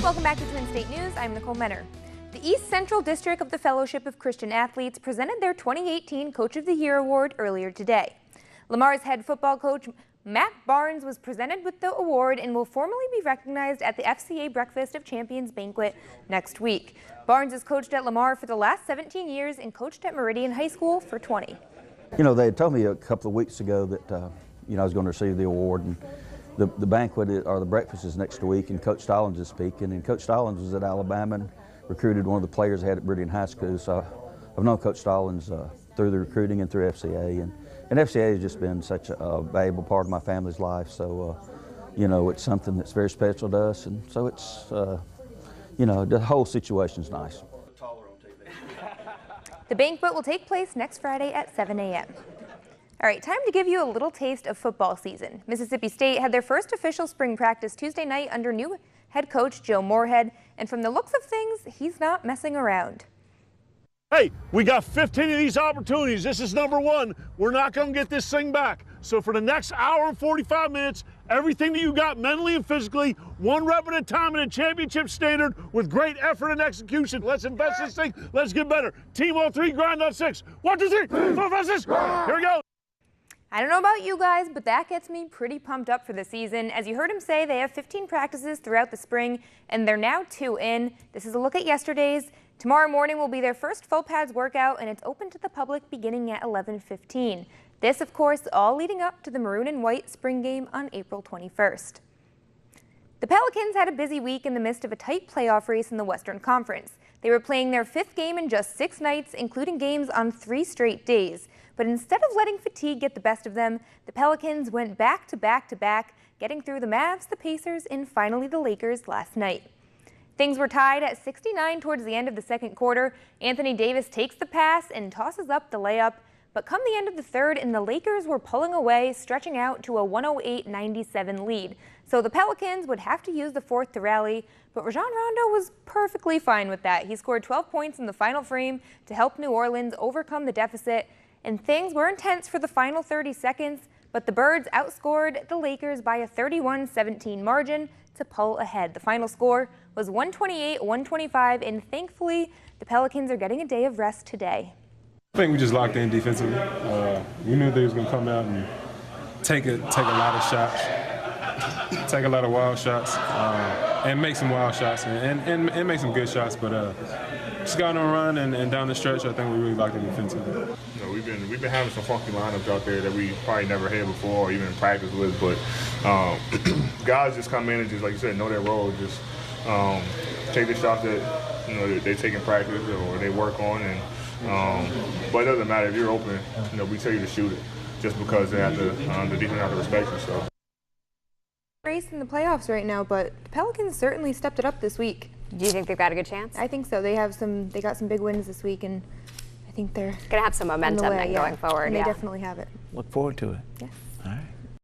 Welcome back to Twin State News. I'm Nicole Menner. The East Central District of the Fellowship of Christian Athletes presented their 2018 Coach of the Year Award earlier today. Lamar's head football coach, Matt Barnes, was presented with the award and will formally be recognized at the FCA Breakfast of Champions banquet next week. Barnes has coached at Lamar for the last 17 years and coached at Meridian High School for 20. You know, they had told me a couple of weeks ago that, I was going to receive the award, and the banquet or the breakfast is next week, and Coach Stallings is speaking. And Coach Stallings was at Alabama and recruited one of the players they had at Meridian High School. So I've known Coach Stallings through the recruiting and through FCA. And FCA has just been such a valuable part of my family's life. So, it's something that's very special to us. And so it's, the whole situation's nice. The banquet will take place next Friday at 7 a.m. All right, time to give you a little taste of football season. Mississippi State had their first official spring practice Tuesday night under new head coach Joe Moorhead, and from the looks of things, he's not messing around. Hey, we got 15 of these opportunities. This is number one. We're not going to get this thing back. So for the next hour and 45 minutes, everything that you got mentally and physically, one rep at a time in a championship standard with great effort and execution. Let's invest this thing. Let's get better. Team on 3, grind on 6. 1, 2, 3, 4, 5, 6. Here we go. I don't know about you guys, but that gets me pretty pumped up for the season. As you heard him say, they have 15 practices throughout the spring, and they're now 2 in. This is a look at yesterday's. Tomorrow morning will be their first full pads workout, and it's open to the public beginning at 11:15. This, of course, all leading up to the maroon and white spring game on April 21st. The Pelicans had a busy week in the midst of a tight playoff race in the Western Conference. They were playing their 5th game in just 6 nights, including games on 3 straight days. But instead of letting fatigue get the best of them, the Pelicans went back to back to back, getting through the Mavs, the Pacers, and finally the Lakers last night. Things were tied at 69 towards the end of the second quarter. Anthony Davis takes the pass and tosses up the layup. But come the end of the third, and the Lakers were pulling away, stretching out to a 108-97 lead. So the Pelicans would have to use the fourth to rally, but Rajon Rondo was perfectly fine with that. He scored 12 points in the final frame to help New Orleans overcome the deficit. And things were intense for the final 30 seconds, but the Birds outscored the Lakers by a 31-17 margin to pull ahead. The final score was 128-125, and thankfully, the Pelicans are getting a day of rest today. I think we just locked in defensively. We knew they was going to come out and take a lot of shots, take a lot of wild shots, and make some wild shots, and make some good shots, but just got on a run and down the stretch, I think we really locked in defensively. We've been having some funky lineups out there that we probably never had before, or even in practice with. But guys just come in and just, like you said, know their role. Just take the shots that they take in practice or they work on. And but it doesn't matter if you're open. We tell you to shoot it, just because they have to. The defense have to respect you. So. Race in the playoffs right now, but the Pelicans certainly stepped it up this week. Do you think they've got a good chance? I think so. They got some big wins this week, and I think they're going to have some momentum then going forward. And they definitely have it. Look forward to it. Yes. All right.